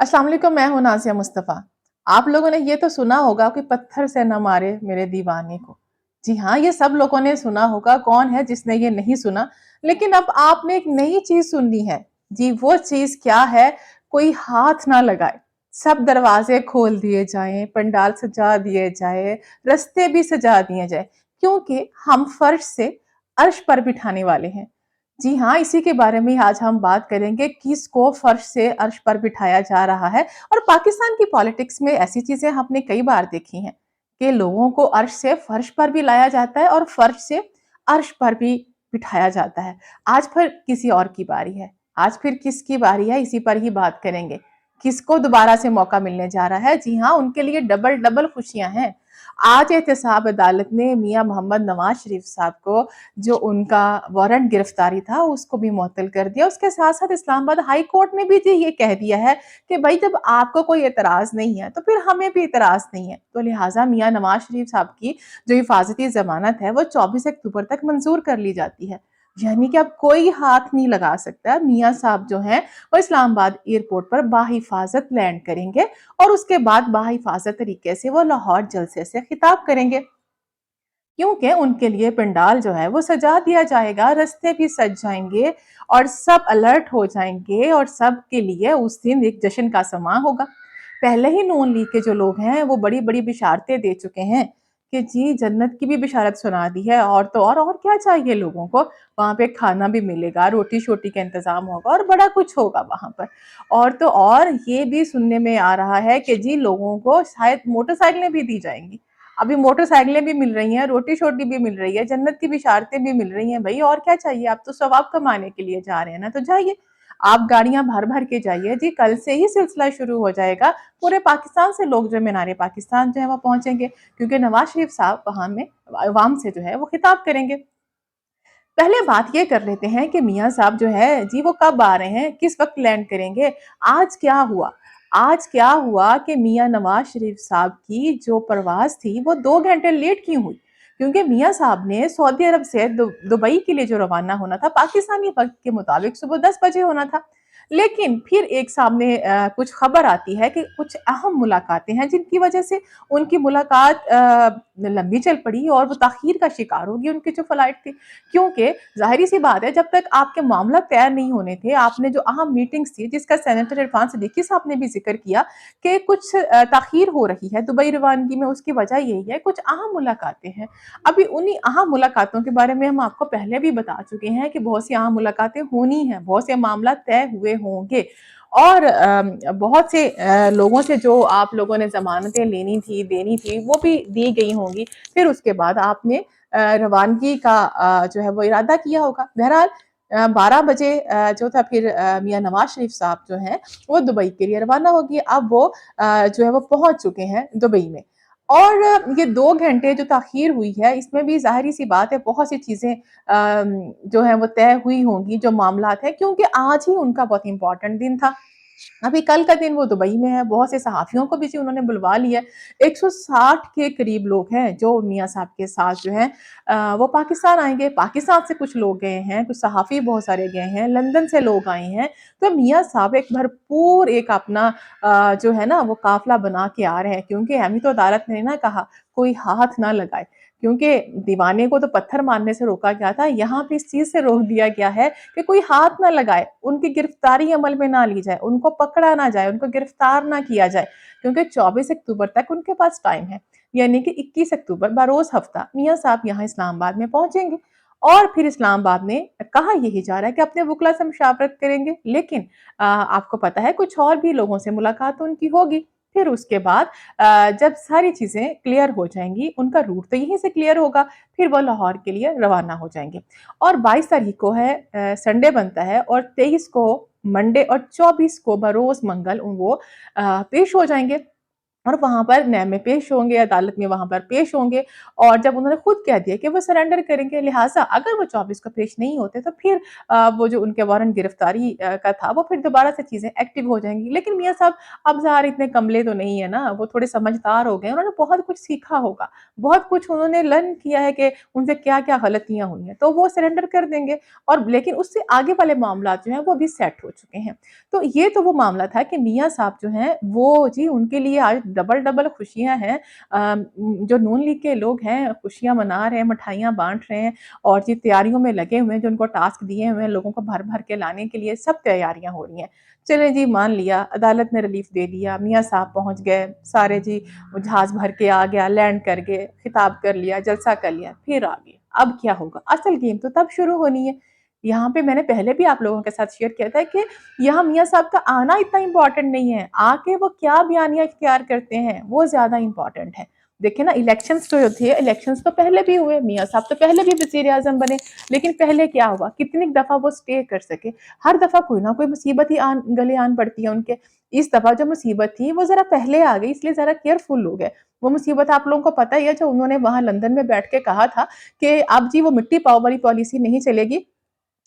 अस्सलाम वालेकुम, मैं हूँ नाज़िया मुस्तफ़ा। आप लोगों ने ये तो सुना होगा कि पत्थर से न मारे मेरे दीवाने को। जी हाँ, ये सब लोगों ने सुना होगा, कौन है जिसने ये नहीं सुना? लेकिन अब आपने एक नई चीज़ सुननी है। जी, वो चीज़ क्या है? कोई हाथ ना लगाए, सब दरवाज़े खोल दिए जाएँ, पंडाल सजा दिए जाए, रास्ते भी सजा दिए जाएँ, क्योंकि हम फर्श से अर्श पर बिठाने वाले हैं। जी हाँ, इसी के बारे में आज हम बात करेंगे, किसको फर्श से अर्श पर बिठाया जा रहा है। और पाकिस्तान की पॉलिटिक्स में ऐसी चीज़ें हमने कई बार देखी हैं कि लोगों को अर्श से फर्श पर भी लाया जाता है और फर्श से अर्श पर भी बिठाया जाता है। आज फिर किसी और की बारी है। आज फिर किसकी बारी है, इसी पर ही बात करेंगे। किसको दोबारा से मौका मिलने जा रहा है? जी हाँ, उनके लिए डबल-डबल खुशियाँ हैं। आज एहतसाब अदालत ने मियाँ मोहम्मद नवाज़ शरीफ साहब को, जो उनका वारंट गिरफ्तारी था, उसको भी मुअत्तल कर दिया। उसके साथ-साथ इस्लामाबाद हाई कोर्ट ने भी जी ये कह दिया है कि भई जब आपको कोई एतराज़ नहीं है, तो फिर हमें भी एतराज़ नहीं है। तो लिहाज़ा मियाँ नवाज़ शरीफ साहब की जो हिफाज़ती ज़मानत है, वो 24 अक्टूबर तक मंज़ूर कर ली जाती है। यानी कि अब कोई हाथ नहीं लगा सकता। मियाँ साहब जो हैं, वो इस्लामाबाद एयरपोर्ट पर बाहिफ़ाज़त लैंड करेंगे और उसके बाद बाहिफ़ाज़त तरीके से वो लाहौर जलसे से खिताब करेंगे। क्योंकि उनके लिए पंडाल जो है वो सजा दिया जाएगा, रास्ते भी सज जाएँगे और सब अलर्ट हो जाएँगे और सबके लिए उस दिन एक जश्न का समा होगा। पहले ही नून लीग के जो लोग हैं वो बड़ी-बड़ी बिशारतें दे चुके हैं कि जी जन्नत की भी बिशारत सुना दी है, और तो और क्या चाहिए लोगों को? वहाँ पे खाना भी मिलेगा, रोटी-शोटी का इंतज़ाम होगा और बड़ा कुछ होगा वहाँ पर। और तो और ये भी सुनने में आ रहा है कि जी लोगों को शायद मोटरसाइकिलें भी दी जाएँगी। अभी मोटरसाइकिलें भी मिल रही हैं, रोटी-शोटी भी मिल रही है, जन्नत की बिशारतें भी मिल रही हैं भई, और क्या चाहिए? आप तो सवाब कमाने के लिए जा रहे हैं ना, तो जाइए। आप गाड़ियाँ भर-भर के जाइए जी, कल से ही सिलसिला शुरू हो जाएगा। पूरे पाकिस्तान से लोग जो मीनार-ए-पाकिस्तान जो है वो पहुँचेंगे, क्योंकि नवाज़ शरीफ साहब वहाँ में अवाम से जो है वो खिताब करेंगे। पहले बात ये कर लेते हैं कि मियाँ साहब जो है जी वो कब आ रहे हैं, किस वक़्त लैंड करेंगे? आज क्या हुआ? आज क्या हुआ कि मियाँ नवाज़ शरीफ साहब की जो परवाज़ थी वो 2 घंटे लेट क्यों हुई? क्योंकि मियाँ साहब ने सऊदी अरब से दुबई के लिए जो रवाना होना था, पाकिस्तानी वक़्त के मुताबिक सुबह 10 बजे होना था। लेकिन फिर एक सामने कुछ खबर आती है कि कुछ अहम मुलाकातें हैं जिनकी वज़ह से उनकी मुलाकात लंबी चल पड़ी और वो ताख़ीर का शिकार होगी उनकी जो फ्लाइट थी। क्योंकि ज़ाहिर-सी बात है, जब तक आपके मामला तैयार नहीं होने थे, आपने जो अहम मीटिंग्स थी जिसका सेनेटर इरफान सिद्दीकी साहब ने भी ज़िक्र किया कि कुछ ताख़ीर हो रही है दुबई रवानगी में, उसकी वजह यही है, कुछ अहम मुलाकातें हैं। अभी उन्हीं अहम मुलाकातों के बारे में हम आपको पहले भी बता चुके हैं कि बहुत सी अहम मुलाकातें होनी हैं, बहुत से मामला तय हुए होंगे और बहुत से लोगों से जो आप लोगों ने ज़मानतें लेनी थी, देनी थी, वो भी दी गई होंगी। फिर उसके बाद आपने रवानगी का जो है वो इरादा किया होगा। बहरहाल 12 बजे जो था फिर मियाँ नवाज़ शरीफ साहब जो हैं, वो दुबई के लिए रवाना हो गए। अब वो जो है वो पहुँच चुके हैं दुबई में। और ये 2 घंटे जो ताख़ीर हुई है, इसमें भी ज़ाहिर-सी बात है बहुत सी चीज़ें जो हैं वो तय हुई होंगी, जो मामलात हैं, क्योंकि आज ही उनका बहुत इम्पोर्टेंट दिन था। अभी कल का दिन वो दुबई में है, बहुत से सहाफ़ियों को भी जी उन्होंने बुलवा लिया है। 160 के करीब लोग हैं जो मियाँ साहब के साथ जो हैं वो पाकिस्तान आएँगे। पाकिस्तान से कुछ लोग गए हैं, कुछ सहाफ़ी बहुत सारे गए हैं, लंदन से लोग आए हैं। तो मियाँ साहब एक भरपूर एक अपना जो है ना वो काफ़िला बना के आ रहे हैं, क्योंकि हमें तो अदालत ने ना कहा कोई हाथ ना लगाए, क्योंकि दीवाने को तो पत्थर मारने से रोका गया था, यहाँ पे इस चीज़ से रोक दिया गया है कि कोई हाथ ना लगाए, उनकी गिरफ्तारी अमल में ना ली जाए, उनको पकड़ा ना जाए, उनको गिरफ्तार ना किया जाए, क्योंकि 24 अक्टूबर तक उनके पास टाइम है। यानी कि 21 अक्टूबर बरोज़ हफ्ता मियाँ साहब यहाँ इस्लामाबाद में पहुँचेंगे और फिर इस्लामाबाद में कहा यही जा रहा है कि अपने वुकला से मुशावरत करेंगे। लेकिन आपको पता है कुछ और भी लोगों से मुलाकात उनकी होगी। फिर उसके बाद जब सारी चीज़ें क्लियर हो जाएँगी, उनका रूट तो यहीं से क्लियर होगा, फिर वो लाहौर के लिए रवाना हो जाएँगे। और 22 तारीख को है संडे बनता है और 23 को मंडे और 24 को बरोज़ मंगल वो पेश हो जाएँगे। اور وہاں پر نیب میں پیش ہوں گے، عدالت میں وہاں پر پیش ہوں گے، اور جب انہوں نے خود کہہ دیا کہ وہ سرنڈر کریں گے، لہٰذا اگر وہ 24 کو پیش نہیں ہوتے تو پھر وہ جو ان کے وارنٹ گرفتاری کا تھا وہ پھر دوبارہ سے چیزیں ایکٹیو ہو جائیں گی۔ لیکن میاں صاحب اب ظاہر اتنے کملے تو نہیں ہے نا، وہ تھوڑے سمجھدار ہو گئے، انہوں نے بہت کچھ سیکھا ہوگا، بہت کچھ انہوں نے لرن کیا ہے کہ ان سے کیا کیا غلطیاں ہوئی ہیں، تو وہ سرنڈر کر دیں گے، اور لیکن اس سے آگے والے معاملات جو ہیں وہ بھی سیٹ ہو چکے ہیں۔ تو یہ تو وہ معاملہ تھا کہ میاں صاحب جو ہیں وہ جی ان کے لیے آج ڈبل ڈبل خوشیاں ہیں، جو نون لیگ کے لوگ ہیں خوشیاں منا رہے ہیں، مٹھائیاں بانٹ رہے ہیں، اور جی تیاریوں میں لگے ہوئے ہیں، جو ان کو ٹاسک دیے ہوئے ہیں لوگوں کو بھر بھر کے لانے کے لیے، سب تیاریاں ہو رہی ہیں۔ چلیں جی مان لیا، عدالت نے ریلیف دے دیا، میاں صاحب پہنچ گئے، سارے جی جہاز بھر کے آ گیا، لینڈ کر گئے، خطاب کر لیا، جلسہ کر لیا، پھر آ گئے۔ اب کیا ہوگا؟ اصل گیم تو تب شروع ہونی ہے۔ یہاں پہ میں نے پہلے بھی آپ لوگوں کے ساتھ شیئر کیا تھا کہ یہاں میاں صاحب کا آنا اتنا امپورٹنٹ نہیں ہے، آ کے وہ کیا بیانیہ اختیار کرتے ہیں وہ زیادہ امپورٹنٹ ہے۔ دیکھیں نا، الیکشنز جو تھے، الیکشنز تو پہلے بھی ہوئے، میاں صاحب تو پہلے بھی وزیر اعظم بنے، لیکن پہلے کیا ہوا، کتنی دفعہ وہ سٹے کر سکے؟ ہر دفعہ کوئی نہ کوئی مصیبت ہی گلے آن پڑتی ہے ان کے۔ اس دفعہ جو مصیبت تھی وہ ذرا پہلے آ گئی، اس لیے ذرا کیئرفل ہو گئے۔ وہ مصیبت آپ لوگوں کو پتہ ہی ہے، جو انہوں نے وہاں لندن میں بیٹھ کے کہا تھا کہ اب جی وہ مٹی پاؤ والی پالیسی نہیں چلے گی،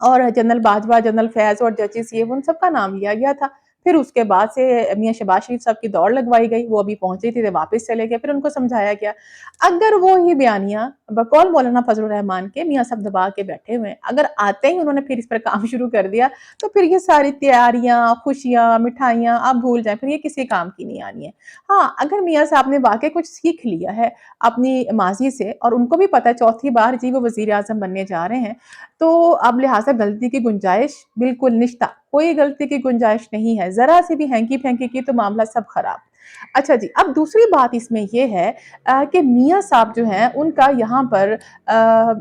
اور جنرل باجوہ، جنرل فیض اور ججز یہ ان سب کا نام لیا گیا تھا۔ پھر اس کے بعد سے میاں شہباز شریف صاحب کی دوڑ لگوائی گئی، وہ ابھی پہنچے تھے، واپس چلے گئے، پھر ان کو سمجھایا گیا۔ اگر وہ ہی بیانیہ بقول مولانا فضل الرحمان کے میاں صاحب دبا کے بیٹھے ہوئے ہیں، اگر آتے ہی انہوں نے پھر اس پر کام شروع کر دیا، تو پھر یہ ساری تیاریاں، خوشیاں، مٹھائیاں آپ بھول جائیں، پھر یہ کسی کام کی نہیں آنی ہے۔ ہاں، اگر میاں صاحب نے واقعی کچھ سیکھ لیا ہے اپنی ماضی سے، اور ان کو بھی پتہ ہے چوتھی بار جی وہ وزیر اعظم بننے جا رہے ہیں، تو اب لہٰذا غلطی کی گنجائش بالکل نشتہ، کوئی غلطی کی گنجائش نہیں ہے، ذرا سی بھی ہینکی پھینکی کی تو معاملہ سب خراب۔ اچھا جی، اب دوسری بات اس میں یہ ہے کہ میاں صاحب جو ہیں ان کا یہاں پر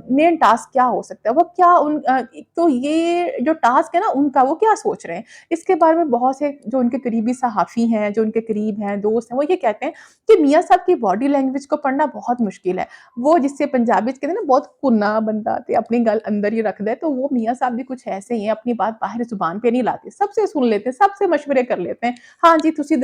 مین ٹاسک کیا ہو سکتا ہے، وہ کیا ایک تو یہ جو ٹاسک ہے نا ان کا، وہ کیا سوچ رہے ہیں اس کے بارے میں؟ بہت سے جو ان کے قریبی صحافی ہیں، جو ان کے قریب ہیں، دوست ہیں، وہ یہ کہتے ہیں کہ میاں صاحب کی باڈی لینگویج کو پڑھنا بہت مشکل ہے۔ وہ جس سے پنجابی کہتے ہیں نا بہت کنا بندہ تے اپنی گل اندر ہی رکھ دے، تو وہ میاں صاحب بھی کچھ ایسے ہی ہیں، اپنی بات باہر زبان پہ نہیں لاتے، سب سے سن لیتے ہیں، سب سے مشورے کر لیتے ہیں۔ ہاں جی تسی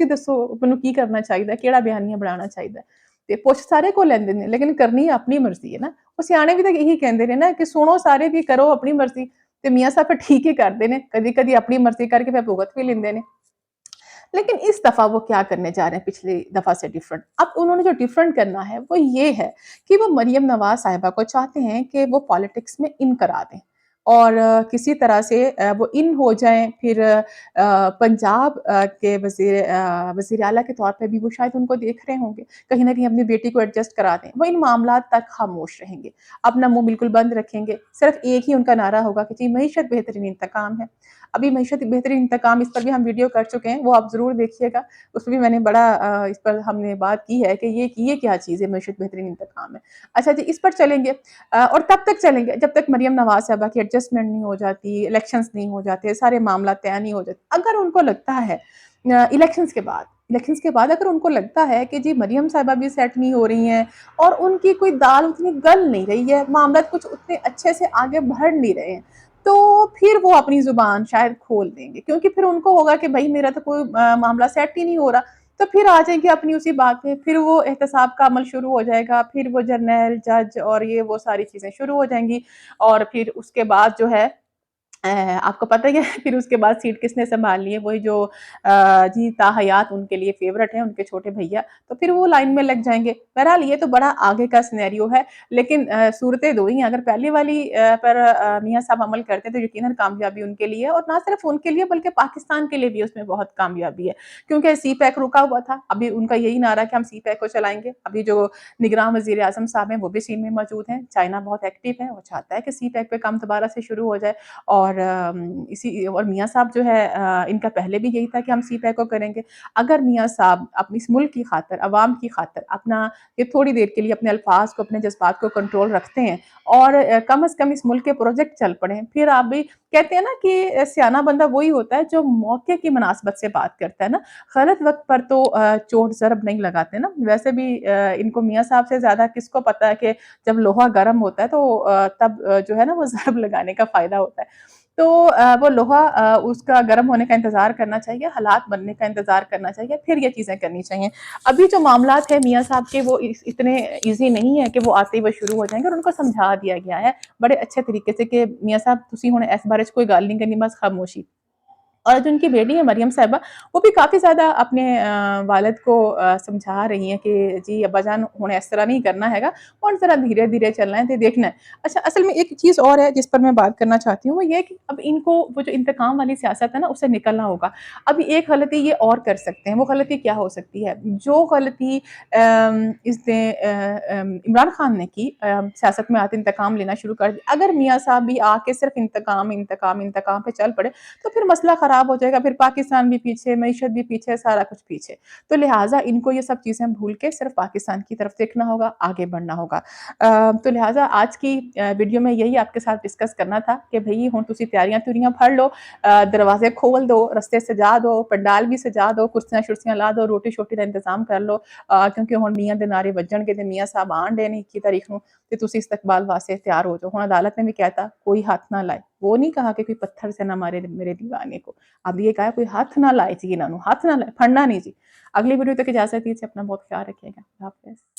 دسو مینوں کی کرنا چاہیے، کیڑا بیانیہ بنانا چاہیے، تے پوچھ سارے کو لیندے نے، لیکن کرنی اپنی مرضی ہے نا۔ وہ سیانے بھی تو یہی کہندے نے نا کہ سنو سارے بھی کرو اپنی مرضی، تے میاں صاحب پھر ٹھیک ہی کردے نے، کدی کدی اپنی مرضی کر کے پھر بھگت بھی لیندے نے۔ لیکن اس دفعہ وہ کیا کرنے جا رہے ہیں پچھلی دفعہ سے ڈیفرنٹ؟ اب انہوں نے جو ڈیفرنٹ کرنا ہے وہ یہ ہے کہ وہ مریم نواز صاحبہ کو چاہتے ہیں کہ وہ پالیٹکس میں ان کرا دیں، اور کسی طرح سے وہ ان ہو جائیں، پھر پنجاب کے وزیر اعلیٰ کے طور پہ بھی وہ شاید ان کو دیکھ رہے ہوں گے، کہیں نہ کہیں اپنی بیٹی کو ایڈجسٹ کرا دیں، وہ ان معاملات تک خاموش رہیں گے، اپنا منہ بالکل بند رکھیں گے، صرف ایک ہی ان کا نعرہ ہوگا کہ جی معیشت بہترین انتقام ہے۔ ابھی معیشت بہترین انتقام، اس پر بھی ہم ویڈیو کر چکے ہیں، وہ آپ ضرور دیکھیے گا، اس میں بھی میں نے بڑا اس پر ہم نے بات کی ہے کہ یہ کیا چیز ہے، معیشت بہترین انتقام ہے۔ اچھا جی، اس پر چلیں گے، اور تب تک چلیں گے جب تک مریم نواز صاحبہ کی ایڈجسٹمنٹ نہیں ہو جاتی، الیکشنز نہیں ہو جاتے، سارے معاملات طے نہیں ہو جاتے۔ اگر ان کو لگتا ہے الیکشنز کے بعد اگر ان کو لگتا ہے کہ جی مریم صاحبہ بھی سیٹ نہیں ہو رہی ہیں، اور ان کی کوئی دال اتنی گل نہیں رہی ہے، معاملات کچھ اتنے اچھے سے آگے بڑھ نہیں رہے ہیں، تو پھر وہ اپنی زبان شاید کھول دیں گے، کیونکہ پھر ان کو ہوگا کہ بھائی میرا تو کوئی معاملہ سیٹ ہی نہیں ہو رہا، تو پھر آ جائیں گے اپنی اسی بات پہ، پھر وہ احتساب کا عمل شروع ہو جائے گا، پھر وہ جرنیل جج اور یہ وہ ساری چیزیں شروع ہو جائیں گی، اور پھر اس کے بعد جو ہے آپ کو پتہ ہی ہے پھر اس کے بعد سیٹ کس نے سنبھالنی ہے، وہی جو جی حیات ان کے لیے فیورٹ ہیں، ان کے چھوٹے بھیا، تو پھر وہ لائن میں لگ جائیں گے۔ بہرحال یہ تو بڑا آگے کا سینیریو ہے، لیکن صورتیں دو ہی ہیں، اگر پہلی والی پر میاں صاحب عمل کرتے تو یقیناً کامیابی ان کے لیے، اور نہ صرف ان کے لیے بلکہ پاکستان کے لیے بھی اس میں بہت کامیابی ہے، کیونکہ سی پیک رکا ہوا تھا، ابھی ان کا یہی نعرہ کہ ہم سی پیک کو چلائیں گے۔ ابھی جو نگراں وزیر اعظم صاحب ہیں وہ بھی چین میں موجود ہیں، چائنا بہت ایکٹیو ہے، وہ چاہتا ہے کہ سی پیک پہ کام دوبارہ سے شروع ہو جائے، اور میاں صاحب جو ہے ان کا پہلے بھی یہی تھا کہ ہم سی پیک کو کریں گے۔ اگر میاں صاحب اپنی اس ملک کی خاطر، عوام کی خاطر اپنا یہ تھوڑی دیر کے لیے اپنے الفاظ کو، اپنے جذبات کو کنٹرول رکھتے ہیں، اور کم از کم اس ملک کے پروجیکٹ چل پڑیں، پھر آپ بھی کہتے ہیں نا کہ سیانا بندہ وہی ہوتا ہے جو موقع کی مناسبت سے بات کرتا ہے نا، غلط وقت پر تو چوٹ ضرب نہیں لگاتے نا۔ ویسے بھی ان کو میاں صاحب سے زیادہ کس کو پتا ہے کہ جب لوہا گرم ہوتا ہے تو تب جو ہے نا وہ ضرب لگانے کا فائدہ ہوتا ہے۔ تو وہ لوہا उसका गर्म होने का इंतज़ार करना चाहिए, हालात बनने का इंतज़ार करना चाहिए, फिर ये चीज़ें करनी चाहिए। अभी जो मामलात है मियाँ साहब के वो इतने ईज़ी नहीं है कि वो आते ही वो शुरू हो जाएँगे, और उनको समझा दिया गया है बड़े अच्छे तरीके से कि मियाँ साहब तुसी हुण इस बारे च कोई गल नहीं करनी, बस खामोशी। और जो उनकी बेटी है मरियम साहिबा, वो भी काफ़ी ज़्यादा अपने वालिद को समझा रही हैं कि जी अब्बाजान हुण इस तरह नहीं करना हैगा, और ज़रा धीरे-धीरे चलना है ते देखना है। अच्छा, असल में एक चीज़ और है जिस पर मैं बात करना चाहती हूँ, वो ये है कि अब इनको वो जो इंतकाम वाली सियासत है ना, उससे निकलना होगा। अभी एक गलती ये और कर सकते हैं, वो गलती क्या हो सकती है? जो गलती इसने इमरान खान ने की, सियासत में आते इंतकाम लेना शुरू कर दिया। अगर मियाँ साहब भी आके सिर्फ़ इंतकाम, इंतकाम, इंतकाम पे चल पड़े, तो फिर मसला ख़राब हो जाएगा, फिर पाकिस्तान भी पीछे, मईशत भी पीछे, सारा कुछ पीछे। तो लिहाज़ा इनको ये सब चीज़ें भूल के सिर्फ़ पाकिस्तान की तरफ देखना होगा, आगे बढ़ना होगा। तो लिहाज़ा आज की वीडियो में यही आपके साथ डिस्कस करना था कि भई हुण तुसीं तैयारियां-तुरियां फड़ लो, दरवाज़े खोल दो, रस्ते सजा दो, पंडाल भी सजा दो, कुर्सियां-शुर्सियां ला दो, रोटी-शोटी दा इंतज़ाम कर लो, क्योंकि हुण मियाँ दे नारे वज्जणगे ते मियाँ साहब आण डे ने 21 तारीख नूं, ते तुसीं इस्तकबाल वास्ते तैयार हो जाओ। हुण अदालत ने भी कहता कोई हाथ ना लाए, वो नहीं कहा कि कोई पत्थर से ना मारे मेरे दीवाने को। अब ये कहा कोई हाथ ना लाए जी इन्हां नूं, हाथ ना लाए, फड़ना नहीं जी। अगली वीडियो तक इजाज़त दीजिए, अपना बहुत ख्याल रखिएगा। अल्लाह हाफ़िज़।